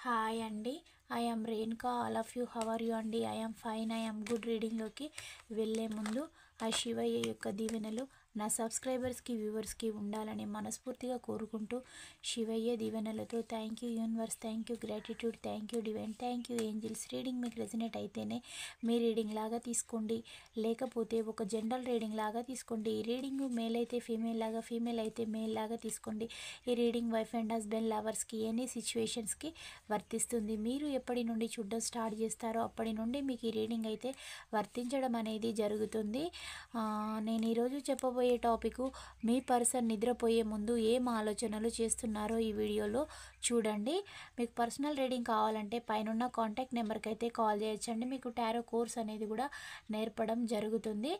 Hi అండి. I am Renuka. All of you how are you అండి? I am fine. I am good. రీడింగ్లోకి వెళ్ళే ముందు ఆ శివయ్య యొక్క దీవెనలు నా సబ్స్క్రైబర్స్కి వ్యూవర్స్కి ఉండాలని మనస్ఫూర్తిగా కోరుకుంటూ, శివయ్య దీవెనలతో thank you universe, thank you gratitude, thank you divine, thank you angels. Reading మీకు రెసినేట్ అయితేనే మీ రీడింగ్ లాగా తీసుకోండి, లేకపోతే ఒక జనరల్ రీడింగ్ లాగా తీసుకోండి. ఈ రీడింగ్ మేల్ అయితే ఫీమేల్ లాగా, ఫీమేల్ అయితే మేల్ లాగా తీసుకోండి. ఈ రీడింగ్ వైఫ్ అండ్ హస్బెండ్ లవర్స్కి ఎనీ సిచ్యువేషన్స్కి వర్తిస్తుంది. మీరు ఎప్పటి నుండి చూడడం స్టార్ట్ చేస్తారో అప్పటి నుండి మీకు ఈ రీడింగ్ అయితే వర్తించడం అనేది జరుగుతుంది. నేను ఈరోజు చెప్పబోయే టాపిక్, మీ పర్సన్ నిద్రపోయే ముందు ఏం ఆలోచనలు చేస్తున్నారో ఈ వీడియోలో చూడండి. మీకు పర్సనల్ రీడింగ్ కావాలంటే పైన కాంటాక్ట్ నెంబర్కి అయితే కాల్ చేయొచ్చండి. మీకు టారో కోర్స్ అనేది కూడా నేర్పడం జరుగుతుంది.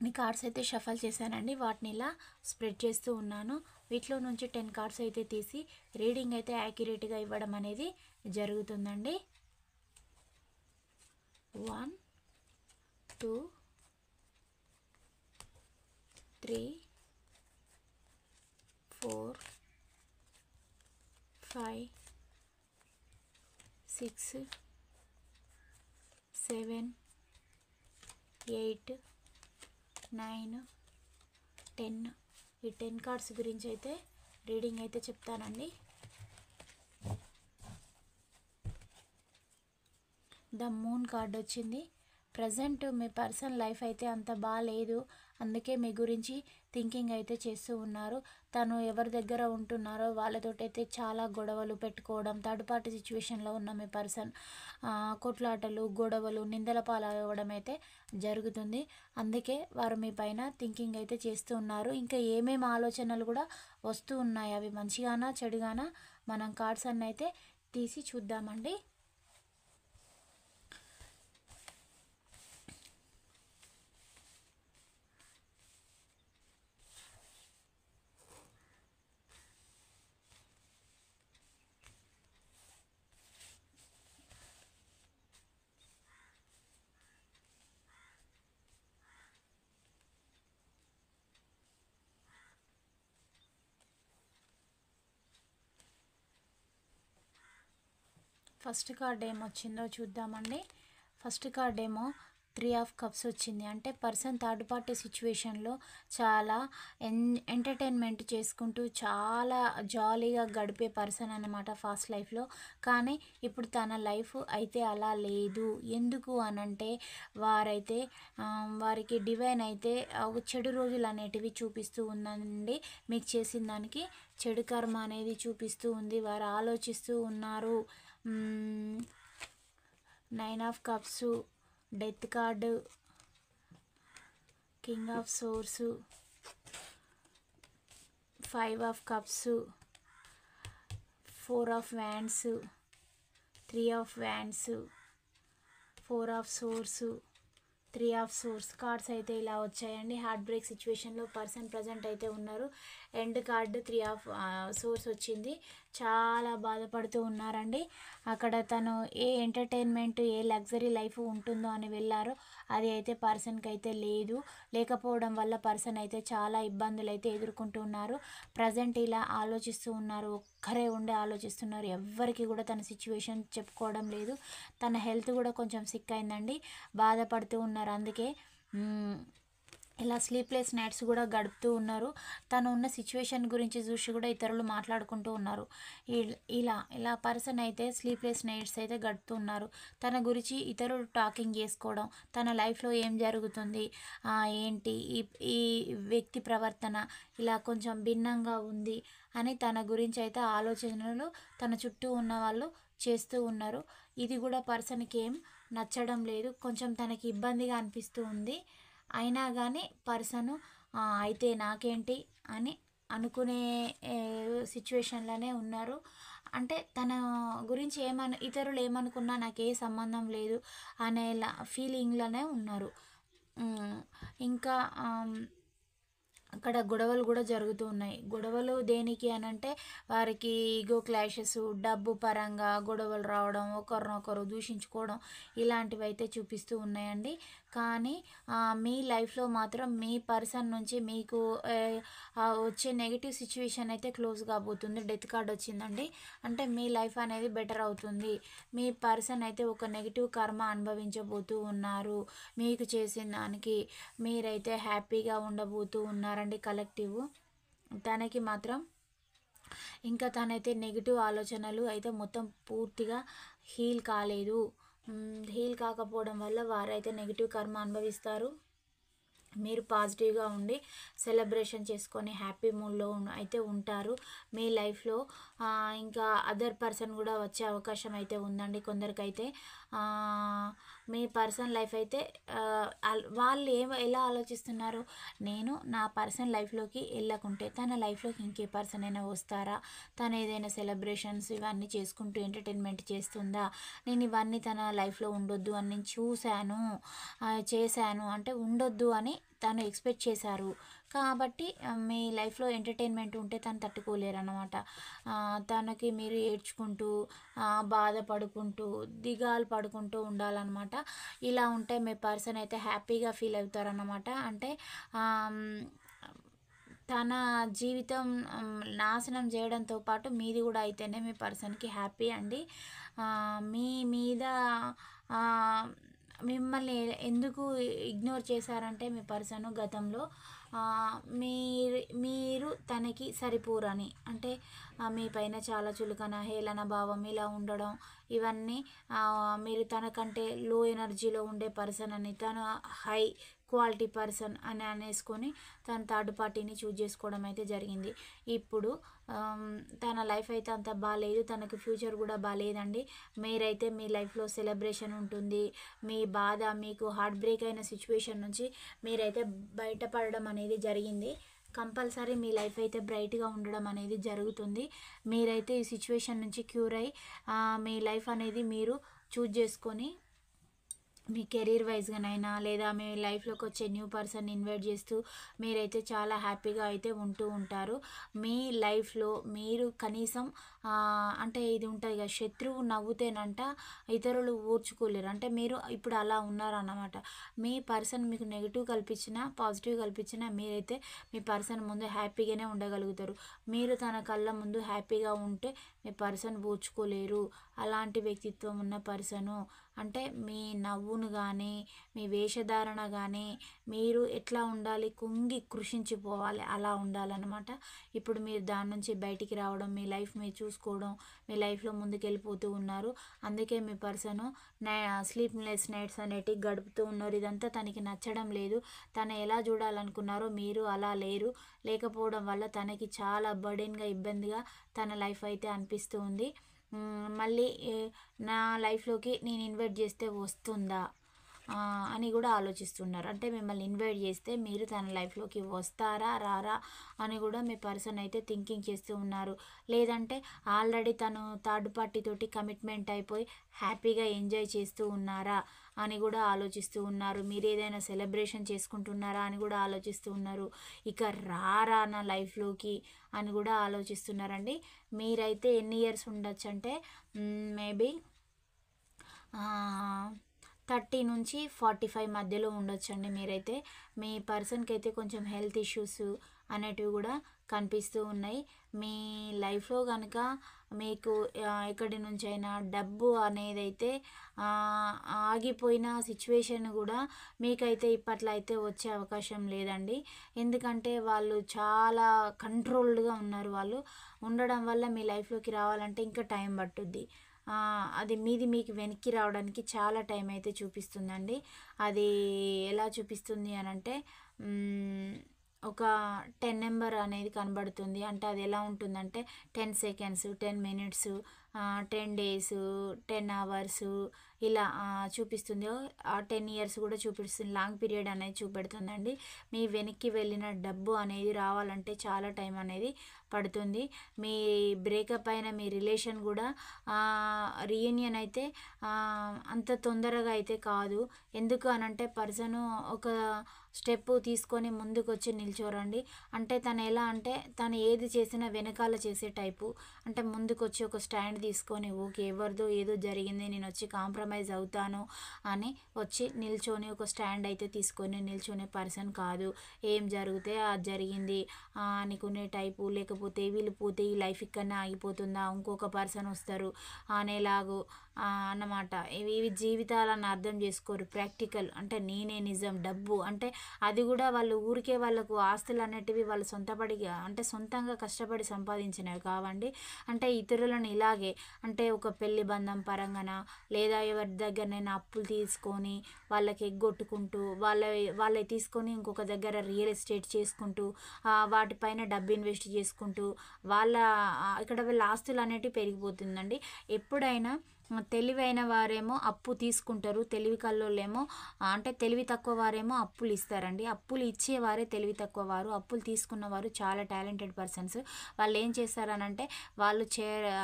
మీ కార్డ్స్ అయితే షఫల్ చేశానండి, వాటిని ఇలా స్ప్రెడ్ చేస్తూ ఉన్నాను. వీటిలో నుంచి 10 కార్డ్స్ అయితే తీసి రీడింగ్ అయితే యాక్యురేట్గా ఇవ్వడం అనేది జరుగుతుందండి. 1 2 3 4 5 6 7 8 9 10. ఈ 10 కార్డ్స్ గురించి అయితే రీడింగ్ అయితే చెప్తానండి. ద మూన్ కార్డ్ వచ్చింది. ప్రజెంట్ మీ పర్సన్ లైఫ్ అయితే అంత బాగాలేదు, అందుకే మీ గురించి థింకింగ్ అయితే చేస్తూ ఉన్నారు. తను ఎవరి దగ్గర ఉంటున్నారో వాళ్ళతోటైతే చాలా గొడవలు పెట్టుకోవడం, థర్డ్ పార్టీ సిచ్యువేషన్లో ఉన్న మీ పర్సన్ కొట్లాటలు, గొడవలు, నిందల పాలవ్వడం అయితే జరుగుతుంది. అందుకే వారు మీ పైన థింకింగ్ అయితే చేస్తూ ఉన్నారు. ఇంకా ఏమేమి ఆలోచనలు కూడా వస్తూ ఉన్నాయి, అవి మంచిగానా చెడుగానా మనం కార్డ్స్ అన్నీ అయితే తీసి చూద్దామండి. ఫస్ట్ కార్డ్ ఏమొచ్చిందో చూద్దామండి. ఫస్ట్ కార్డ్ ఏమో 3 ఆఫ్ కప్స్ వచ్చింది. అంటే పర్సన్ థర్డ్ పార్టీ సిచ్యువేషన్లో చాలా ఎంటర్టైన్మెంట్ చేసుకుంటూ చాలా జాలీగా గడిపే పర్సన్ అన్నమాట ఫాస్ట్ లైఫ్లో. కానీ ఇప్పుడు తన లైఫ్ అయితే అలా లేదు. ఎందుకు అనంటే వారైతే వారికి డివైన్ అయితే ఒక చెడు రోజులు అనేటివి చూపిస్తూ ఉందండి. మీకు చేసిన దానికి చెడు కర్మ అనేది చూపిస్తూ ఉంది. వారు ఆలోచిస్తూ ఉన్నారు. 9 of cups, death card, king of swords, 5 of cups, 4 of wands, 3 of wands, 4 of swords, 3 of swords cards అయితే ఇలా వచ్చాయండి. హార్ట్ బ్రేక్ సిచ్యువేషన్లో పర్సన్ ప్రజెంట్ అయితే ఉన్నారు. ఎండ్ కార్డు 3 ఆఫ్ సోర్స్ వచ్చింది. చాలా బాధపడుతూ ఉన్నారండి. అక్కడ తను ఏ ఎంటర్టైన్మెంట్, ఏ లగ్జరీ లైఫ్ ఉంటుందో అని వెళ్ళారో అది అయితే పర్సన్కి అయితే లేదు. లేకపోవడం వల్ల పర్సన్ అయితే చాలా ఇబ్బందులు అయితే ఎదుర్కొంటున్నారు. ప్రజెంట్ ఇలా ఆలోచిస్తూ ఉన్నారు, ఒక్కరే ఉండి ఆలోచిస్తున్నారు. ఎవ్వరికి కూడా తన సిచ్యువేషన్ చెప్పుకోవడం లేదు. తన హెల్త్ కూడా కొంచెం సిక్ అయిందండి, బాధపడుతూ ఉన్నారు. అందుకే ఇలా స్లీప్లెస్ నైట్స్ కూడా గడుపుతూ ఉన్నారు. తను ఉన్న సిచ్యువేషన్ గురించి చూసి కూడా ఇతరులు మాట్లాడుకుంటూ ఉన్నారు. ఇలా ఇలా పర్సన్ అయితే స్లీప్లెస్ నైట్స్ అయితే గడుపుతూ ఉన్నారు. తన గురించి ఇతరులు టాకింగ్ చేసుకోవడం, తన లైఫ్లో ఏం జరుగుతుంది, ఏంటి ఈ వ్యక్తి ప్రవర్తన ఇలా కొంచెం భిన్నంగా ఉంది అని తన గురించి అయితే ఆలోచనలు తన చుట్టూ ఉన్న వాళ్ళు చేస్తూ ఉన్నారు. ఇది కూడా పర్సన్కి ఏం నచ్చడం లేదు, కొంచెం తనకి ఇబ్బందిగా అనిపిస్తూ ఉంది. అయినా కానీ పర్సను అయితే నాకేంటి అని అనుకునే సిచ్యువేషన్లోనే ఉన్నారు. అంటే తన గురించి ఇతరులు ఏమనుకున్నా నాకు ఏ సంబంధం లేదు అనే ఫీలింగ్లోనే ఉన్నారు. ఇంకా అక్కడ గొడవలు కూడా జరుగుతూ ఉన్నాయి. గొడవలు దేనికి అనంటే వారికి ఈగో క్లాషెస్, డబ్బు పరంగా గొడవలు రావడం, ఒకరినొకరు దూషించుకోవడం ఇలాంటివి అయితే చూపిస్తూ ఉన్నాయండి. కానీ మీ లైఫ్లో మాత్రం మీ పర్సన్ నుంచి మీకు వచ్చే నెగిటివ్ సిచ్యువేషన్ అయితే క్లోజ్ కాబోతుంది. డెత్ కార్డ్ వచ్చిందండి. అంటే మీ లైఫ్ అనేది బెటర్ అవుతుంది. మీ పర్సన్ అయితే ఒక నెగిటివ్ కర్మ అనుభవించబోతూ ఉన్నారు. మీకు చేసిన దానికి మీరైతే హ్యాపీగా ఉండబోతూ ఉన్నారండి కలెక్టివ్. తనకి మాత్రం ఇంకా తనైతే నెగిటివ్ ఆలోచనలు అయితే మొత్తం పూర్తిగా హీల్ కాలేదు. హీల్ కాకపోవడం వల్ల వారైతే నెగిటివ్ కర్మ అనుభవిస్తారు. మీరు పాజిటివ్గా ఉండి సెలబ్రేషన్ చేసుకొని హ్యాపీ మూడ్లో అయితే ఉంటారు. మీ లైఫ్లో ఇంకా అదర్ పర్సన్ కూడా వచ్చే అవకాశం అయితే ఉందండి కొందరికైతే. మీ పర్సన్ లైఫ్ అయితే వాళ్ళు ఎలా ఆలోచిస్తున్నారు, నేను నా పర్సన్ లైఫ్లోకి వెళ్ళకుంటే తన లైఫ్లోకి ఇంకే పర్సన్ అయినా వస్తారా, తను ఏదైనా సెలబ్రేషన్స్ ఇవన్నీ చేసుకుంటూ ఎంటర్టైన్మెంట్ చేస్తుందా, నేను ఇవన్నీ తన లైఫ్లో ఉండొద్దు అని నేను చేశాను అంటే ఉండొద్దు అని తను ఎక్స్పెక్ట్ చేశారు. కాబట్టి మీ లైఫ్లో ఎంటర్టైన్మెంట్ ఉంటే తను తట్టుకోలేరు అన్నమాట. తనకి మీరు ఏడ్చుకుంటూ బాధపడుకుంటూ దిగాలు పడుకుంటూ ఉండాలన్నమాట. ఇలా ఉంటే మీ పర్సన్ అయితే హ్యాపీగా ఫీల్ అవుతారన్నమాట. అంటే తన జీవితం నాశనం చేయడంతో పాటు మీది కూడా అయితేనే మీ పర్సన్కి హ్యాపీ అండి. మీ మీద మిమ్మల్ని ఎందుకు ఇగ్నోర్ చేశారంటే మీ పర్సన్ గతంలో మీరు తనకి సరిపోరని, అంటే మీ పైన చాలా చులకన హేళన భావం ఇలా ఉండడం, ఇవన్నీ మీరు తనకంటే లో ఎనర్జీలో ఉండే పర్సన్ అని, తను హై క్వాలిటీ పర్సన్ అని అనేసుకొని తన థర్డ్ పార్టీని చూజ్ చేసుకోవడం అయితే జరిగింది. ఇప్పుడు తన లైఫ్ అయితే అంత బాగాలేదు, తనకు ఫ్యూచర్ కూడా బాగాలేదండి. మీరైతే మీ లైఫ్లో సెలబ్రేషన్ ఉంటుంది. మీ బాధ, మీకు హార్ట్ బ్రేక్ అయిన సిచ్యువేషన్ నుంచి మీరైతే బయటపడడం అనేది జరిగింది. కంపల్సరీ మీ లైఫ్ అయితే బ్రైట్గా ఉండడం అనేది జరుగుతుంది. మీరైతే ఈ సిచ్యువేషన్ నుంచి క్యూర్ అయ్యి మీ లైఫ్ అనేది మీరు చూజ్ చేసుకొని మీ కెరీర్ వైజ్గానైనా లేదా మీ లైఫ్లోకి వచ్చే న్యూ పర్సన్ ఇన్వైట్ చేస్తూ మీరైతే చాలా హ్యాపీగా అయితే ఉంటూ ఉంటారు. మీ లైఫ్లో మీరు కనీసం అంటే ఇది ఉంటుంది కదా, శత్రువు నవ్వుతేనంట ఇతరులు ఓర్చుకోలేరు. అంటే మీరు ఇప్పుడు అలా ఉన్నారన్నమాట. మీ పర్సన్ మీకు నెగిటివ్ కల్పించినా పాజిటివ్ కల్పించినా మీరైతే మీ పర్సన్ ముందు హ్యాపీగానే ఉండగలుగుతారు. మీరు తన కళ్ళ ముందు హ్యాపీగా ఉంటే మీ పర్సన్ ఓర్చుకోలేరు. అలాంటి వ్యక్తిత్వం ఉన్న పర్సను. అంటే మీ నవ్వును కానీ మీ వేషధారణ కానీ మీరు ఎట్లా ఉండాలి, కుంగి కృషించిపోవాలి అలా ఉండాలన్నమాట. ఇప్పుడు మీరు దాని నుంచి బయటికి రావడం, మీ లైఫ్ మీరు చూసుకోవడం, మీ లైఫ్లో ముందుకు వెళ్ళిపోతూ ఉన్నారు. అందుకే మీ పర్సను స్లీప్లెస్ నైట్స్ అనేటివి గడుపుతూ ఉన్నారు. ఇదంతా తనకి నచ్చడం లేదు. తను ఎలా చూడాలనుకున్నారో మీరు అలా లేరు. లేకపోవడం వల్ల తనకి చాలా బర్డెన్గా ఇబ్బందిగా తన లైఫ్ అయితే అనిపిస్తూ ఉంది. మళ్ళీ నా లైఫ్లోకి నేను ఇన్వైట్ చేస్తే వస్తుందా అని కూడా ఆలోచిస్తున్నారు. అంటే మిమ్మల్ని ఇన్వైట్ చేస్తే మీరు తన లైఫ్లోకి వస్తారా రారా అని కూడా మీ పర్సన్ అయితే థింకింగ్ చేస్తూ ఉన్నారు. లేదంటే ఆల్రెడీ తను థర్డ్ పార్టీ తోటి కమిట్మెంట్ అయిపోయి హ్యాపీగా ఎంజాయ్ చేస్తూ ఉన్నారా అని కూడా ఆలోచిస్తూ ఉన్నారు. మీరు ఏదైనా సెలబ్రేషన్ చేసుకుంటున్నారా అని కూడా ఆలోచిస్తూ ఉన్నారు. ఇక రారా నా లైఫ్లోకి అని కూడా ఆలోచిస్తున్నారండి. మీరైతే ఎన్ని ఇయర్స్ ఉండొచ్చు అంటే మేబీ 30 నుంచి 45 మధ్యలో ఉండొచ్చండి. మీరైతే మీ పర్సన్కి అయితే కొంచెం హెల్త్ ఇష్యూస్ అనేటివి కూడా కనిపిస్తూ ఉన్నాయి. మీ లైఫ్లో కనుక మీకు ఎక్కడి నుంచైనా డబ్బు అనేది అయితే ఆగిపోయిన సిచ్యువేషన్ కూడా మీకైతే ఇప్పట్లో అయితే వచ్చే అవకాశం లేదండి. ఎందుకంటే వాళ్ళు చాలా కంట్రోల్డ్గా ఉన్నారు. వాళ్ళు ఉండడం వల్ల మీ లైఫ్లోకి రావాలంటే ఇంకా టైం పట్టుద్ది. అది మీకు వెనక్కి రావడానికి చాలా టైం అయితే చూపిస్తుందండి. అది ఎలా చూపిస్తుంది అని అంటే ఒక 10 నెంబర్ అనేది కనబడుతుంది. అంటే అది ఎలా ఉంటుందంటే 10 సెకండ్స్, 10 మినిట్స్, 10 డేస్, 10 అవర్స్ ఇలా చూపిస్తుంది. ఆ 10 ఇయర్స్ కూడా చూపిస్తుంది. లాంగ్ పీరియడ్ అనేది చూపెడుతుందండి. మీ వెనక్కి వెళ్ళిన డబ్బు అనేది రావాలంటే చాలా టైం అనేది పడుతుంది. మీ బ్రేకప్ అయిన మీ రిలేషన్ కూడా రీయూనియన్ అయితే అంత తొందరగా అయితే కాదు. ఎందుకు అనంటే పర్సను ఒక స్టెప్ తీసుకొని ముందుకు వచ్చి నిల్చోరండి. అంటే తను ఎలా అంటే తను ఏది చేసినా వెనకాల చేసే టైపు. అంటే ముందుకు వచ్చి ఒక స్టాండ్ తీసుకొని ఓకే ఎవరిదో ఏదో జరిగింది నేను వచ్చి కాంప్రమైజ్ కాంప్రమైజ్ అవుతాను అని వచ్చి నిల్చొని ఒక స్టాండ్ అయితే తీసుకొని నిల్చొనే పర్సన్ కాదు. ఏం జరిగితే అది జరిగింది అనుకునే టైపు, లేకపోతే వీళ్ళు పోతే ఈ లైఫ్ ఇక్కడనే ఆగిపోతుందా, ఇంకొక పర్సన్ వస్తారు అనేలాగు అన్నమాట. ఇవి జీవితాలను అర్థం చేసుకోరు. ప్రాక్టికల్ అంటే నేనే నిజం, డబ్బు అంటే అది కూడా వాళ్ళు ఊరికే వాళ్ళకు ఆస్తులు అనేటివి వాళ్ళు అంటే సొంతంగా కష్టపడి సంపాదించినవి కావండి. అంటే ఇతరులను ఇలాగే అంటే ఒక పెళ్లి బంధం పరంగాన లేదా ఎవరి దగ్గరనైనా అప్పులు తీసుకొని వాళ్ళకి ఎగ్గొట్టుకుంటూ వాళ్ళే తీసుకొని ఇంకొక దగ్గర రియల్ ఎస్టేట్ చేసుకుంటూ వాటిపైన డబ్బు ఇన్వెస్ట్ చేసుకుంటూ ఇక్కడ వీళ్ళ ఆస్తులు అనేటివి పెరిగిపోతుందండి. ఎప్పుడైనా తెలివైన వారేమో అప్పు తీసుకుంటారు, తెలివి కల్లోళ్ళేమో అంటే తెలివి తక్కువ వారేమో అప్పులు ఇస్తారండి. అప్పులు ఇచ్చేవారే తెలివి తక్కువ వారు, అప్పులు తీసుకున్నవారు చాలా టాలెంటెడ్ పర్సన్స్. వాళ్ళు ఏం చేస్తారనంటే వాళ్ళు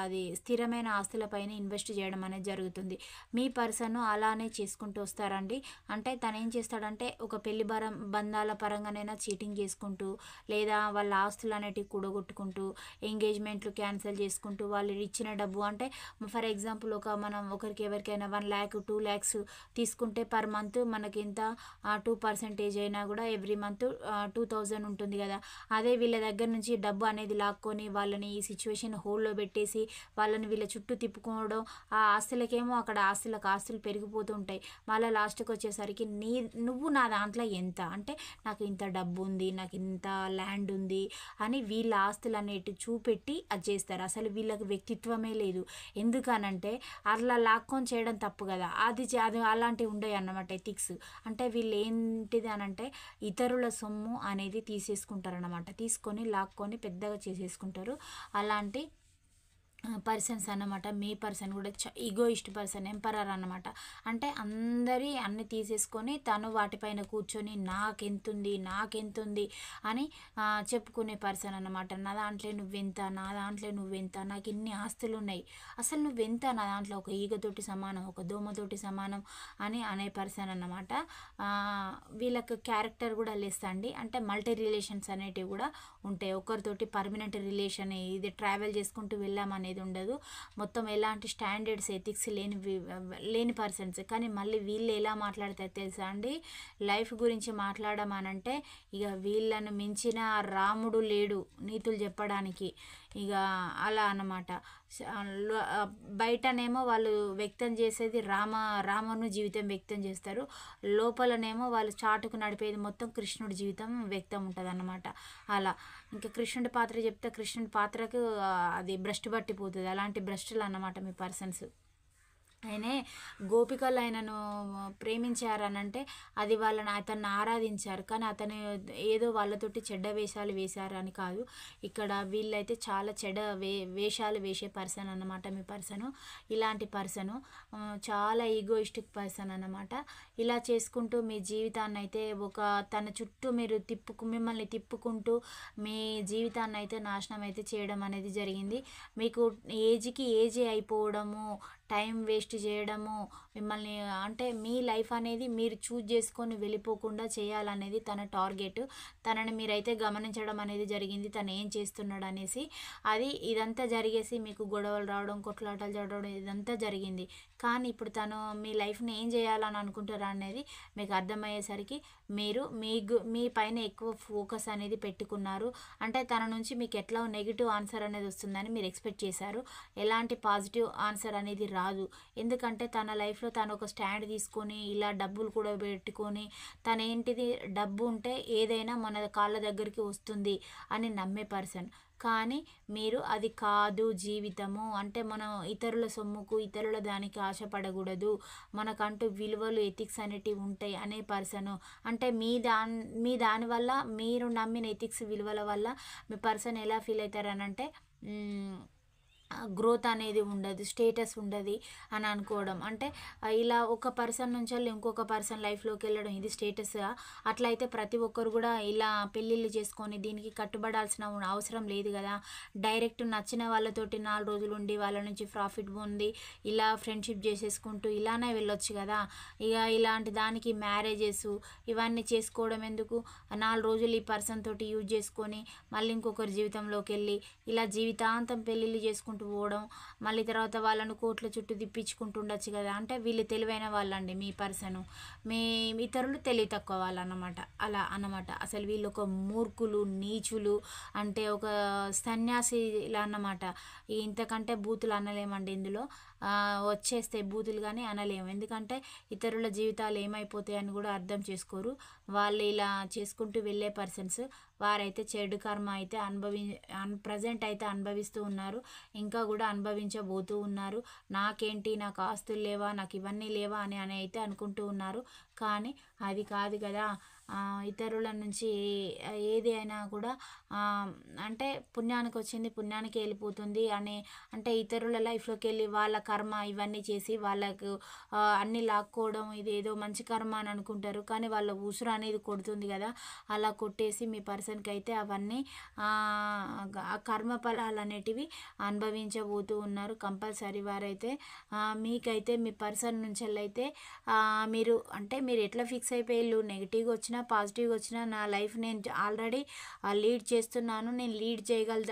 అది స్థిరమైన ఆస్తులపైన ఇన్వెస్ట్ చేయడం అనేది జరుగుతుంది. మీ పర్సన్ అలానే చేసుకుంటూ వస్తారండి. అంటే తను ఏం చేస్తాడంటే ఒక పెళ్లి బంధాల పరంగానైనా చీటింగ్ చేసుకుంటూ లేదా వాళ్ళ ఆస్తులు అనేటివి కూడగొట్టుకుంటూ ఎంగేజ్మెంట్లు క్యాన్సిల్ చేసుకుంటూ వాళ్ళు ఇచ్చిన డబ్బు అంటే ఫర్ ఎగ్జాంపుల్ మనం ఎవరికైనా 1 lakh 2 lakhs తీసుకుంటే పర్ మంత్ మనకి ఇంత 2% అయినా కూడా ఎవ్రీ మంత్ 2000 ఉంటుంది కదా. అదే వీళ్ళ దగ్గర నుంచి డబ్బు అనేది లాక్కొని వాళ్ళని ఈ సిచ్యువేషన్ హోల్డ్లో పెట్టేసి వాళ్ళని వీళ్ళ చుట్టూ తిప్పుకోవడం, ఆ ఆస్తులకేమో అక్కడ ఆస్తులు పెరిగిపోతూ ఉంటాయి. మళ్ళీ లాస్ట్కి వచ్చేసరికి నువ్వు నా దాంట్లో ఎంత అంటే నాకు ఇంత డబ్బు ఉంది, నాకు ఇంత ల్యాండ్ ఉంది అని వీళ్ళ ఆస్తులు అనేటివి చూపెట్టి అది చేస్తారు. అసలు వీళ్ళకి వ్యక్తిత్వమే లేదు. ఎందుకనంటే అట్లా లాక్కొని చేయడం తప్పు కదా. అది అలాంటివి ఉండవు అన్నమాట ఎథిక్స్. అంటే వీళ్ళు ఏంటిది అనంటే ఇతరుల సొమ్ము అనేది తీసేసుకుంటారన్నమాట. తీసుకొని లాక్కొని పెద్దగా చేసేసుకుంటారు. అలాంటి పర్సన్స్ అన్నమాట. మీ పర్సన్ కూడా ఈగోయిస్ట్ పర్సన్, ఎంపరర్ అన్నమాట. అంటే అన్ని తీసేసుకొని తను వాటిపైన కూర్చొని నాకెంతుంది అని చెప్పుకునే పర్సన్ అన్నమాట. నా దాంట్లో నువ్వెంత, నాకు ఇన్ని ఆస్తులు ఉన్నాయి, అసలు నువ్వెంత, నా దాంట్లో ఒక ఈగతోటి సమానం, ఒక దోమతోటి సమానం అని అనే పర్సన్ అన్నమాట. వీళ్ళకి క్యారెక్టర్ కూడా లెస్ అండి. అంటే మల్టీ రిలేషన్స్ అనేటివి కూడా ఉంటాయి. ఒకరితోటి పర్మనెంట్ రిలేషన్, ఇది ట్రావెల్ చేసుకుంటూ వెళ్ళామనేది ఉండదు. మొత్తం ఎలాంటి స్టాండర్డ్స్ ఎథిక్స్ లేని పర్సన్స్. కానీ మళ్ళీ వీళ్ళు ఎలా మాట్లాడతారు తెలుసా అండి, లైఫ్ గురించి మాట్లాడమనంటే ఇక వీళ్ళను మించిన రాముడు లేడు నీతులు చెప్పడానికి. ఇక అలా అన్నమాట. బయటనేమో వాళ్ళు వ్యక్తం చేసేది రాముని జీవితం వ్యక్తం చేస్తారు, లోపలనేమో వాళ్ళు చాటుకు నడిపేది మొత్తం కృష్ణుడి జీవితం వ్యక్తం ఉంటుంది అన్నమాట. అలా ఇంకా కృష్ణుడి పాత్ర చెప్తే కృష్ణుడి పాత్రకు అది భ్రష్టు పట్టిపోతుంది. అలాంటి భ్రష్టులు అన్నమాట మీ పర్సన్స్. ఆయనే గోపికలు ఆయనను ప్రేమించారనంటే అది అతన్ని ఆరాధించారు, కానీ అతను ఏదో వాళ్ళతోటి చెడ్డ వేషాలు వేశారు అని కాదు. ఇక్కడ వీళ్ళైతే చాలా చెడ్డ వేషాలు వేసే పర్సన్ అన్నమాట మీ పర్సను. ఇలాంటి పర్సను చాలా ఈగోయిస్టిక్ పర్సన్ అన్నమాట. ఇలా చేసుకుంటూ మీ జీవితాన్ని అయితే తన చుట్టూ మిమ్మల్ని తిప్పుకుంటూ మీ జీవితాన్ని అయితే నాశనం అయితే చేయడం అనేది జరిగింది. మీకు ఏజే అయిపోవడము, టైం వేస్ట్ చేయడము, మిమ్మల్ని అంటే మీ లైఫ్ అనేది మీరు చూజ్ చేసుకొని వెళ్ళిపోకుండా చేయాలనేది తన టార్గెట్. తనని మీరైతే గమనించడం అనేది జరిగింది, తను ఏం చేస్తున్నాడు అనేసి. ఇదంతా జరిగేసి మీకు గొడవలు రావడం, కొట్లాటలు జరగడం ఇదంతా జరిగింది. కానీ ఇప్పుడు తను మీ లైఫ్ని ఏం చేయాలని అనుకుంటారా అనేది మీకు అర్థమయ్యేసరికి మీరు మీ పైన ఎక్కువ ఫోకస్ అనేది పెట్టుకున్నారు. అంటే తన నుంచి మీకు ఎట్లా నెగిటివ్ ఆన్సర్ అనేది వస్తుందని మీరు ఎక్స్పెక్ట్ చేశారు. ఎలాంటి పాజిటివ్ ఆన్సర్ అనేది రాదు. ఎందుకంటే తన లైఫ్లో తను ఒక స్టాండ్ తీసుకొని ఇలా డబ్బులు కూడా పెట్టుకొని తనేంటిది డబ్బు ఉంటే ఏదైనా మన కాళ్ళ దగ్గరికి వస్తుంది అని నమ్మే పర్సన్. కానీ మీరు అది కాదు జీవితము అంటే మనం ఇతరుల సొమ్ముకు ఇతరుల దానికి ఆశపడకూడదు, మనకంటూ విలువలు ఎథిక్స్ అనేటివి ఉంటాయి అనే పర్సను. అంటే మీ దానివల్ల మీరు నమ్మిన ఎథిక్స్ విలువల వల్ల మీ పర్సన్ ఎలా ఫీల్ అవుతారనంటే గ్రోత్ అనేది ఉండదు, స్టేటస్ ఉండదు అని అనుకోవడం. అంటే ఇలా ఒక పర్సన్ నుంచి ఇంకొక పర్సన్ లైఫ్లోకి వెళ్ళడం ఇది స్టేటస్గా. అట్లయితే ప్రతి ఒక్కరు కూడా ఇలా పెళ్ళిళ్ళు చేసుకొని దీనికి కట్టుబడాల్సిన అవసరం లేదు కదా. డైరెక్ట్ నచ్చిన వాళ్ళతోటి 4 రోజులు ఉండి వాళ్ళ నుంచి ప్రాఫిట్ పొంది ఇలా ఫ్రెండ్షిప్ చేసేసుకుంటూ ఇలానే వెళ్ళొచ్చు కదా. ఇక ఇలాంటి దానికి మ్యారేజెస్ ఇవన్నీ చేసుకోవడం ఎందుకు? 4 రోజులు ఈ పర్సన్ తోటి యూజ్ చేసుకొని మళ్ళీ ఇంకొకరి జీవితంలోకి వెళ్ళి ఇలా జీవితాంతం పెళ్ళిళ్ళు చేసుకుంటూ పోవడం, మళ్ళీ తర్వాత వాళ్ళను కోట్ల చుట్టూ తిప్పించుకుంటుండొచ్చు కదా. అంటే వీళ్ళు తెలివైన వాళ్ళండి మీ పర్సను, మీ ఇతరులు తెలివి తక్కువ వాళ్ళు అన్నమాట. అలా అన్నమాట. అసలు వీళ్ళు ఒక మూర్ఖులు, నీచులు, అంటే ఒక సన్యాసిలా అన్నమాట. ఇంతకంటే బూతులు అనలేమండి ఇందులో. వచ్చేస్తే బూతులు కానీ అనలేము. ఎందుకంటే ఇతరుల జీవితాలు ఏమైపోతాయని కూడా అర్థం చేసుకోరు. వాళ్ళు ఇలా చేసుకుంటూ వెళ్ళే పర్సన్స్. వారైతే చెడు కర్మ అయితే ప్రజెంట్ అయితే అనుభవిస్తూ ఉన్నారు, ఇంకా కూడా అనుభవించబోతూ ఉన్నారు. నాకేంటి, నాకు ఆస్తులు లేవా, నాకు ఇవన్నీ లేవా అని అయితే అనుకుంటూ ఉన్నారు. కానీ అది కాదు కదా. ఇతరుల నుంచి ఏది అయినా కూడా అంటే పుణ్యానికి వచ్చింది పుణ్యానికి వెళ్ళిపోతుంది అని, అంటే ఇతరుల లైఫ్లోకి వెళ్ళి వాళ్ళ కర్మ ఇవన్నీ చేసి వాళ్ళకు అన్నీ లాక్కోవడం, ఇది ఏదో మంచి కర్మ అని అనుకుంటారు. కానీ వాళ్ళ ఉసురు అనేది కొడుతుంది కదా. అలా కొట్టేసి మీ పర్సన్కి అయితే అవన్నీ ఆ కర్మ ఫలాలు అనేటివి అనుభవించబోతూ ఉన్నారు కంపల్సరీ. వారైతే మీకైతే మీ పర్సన్ నుంచి అయితే మీరు అంటే మీరు ఎట్లా ఫిక్స్ అయిపోయారు, నెగిటివ్గా వచ్చినా పాజిటివ్గా వచ్చినా నా లైఫ్ నేను ఆల్రెడీ లీడ్ చేస్తున్నాను, నేను లీడ్ చేయగల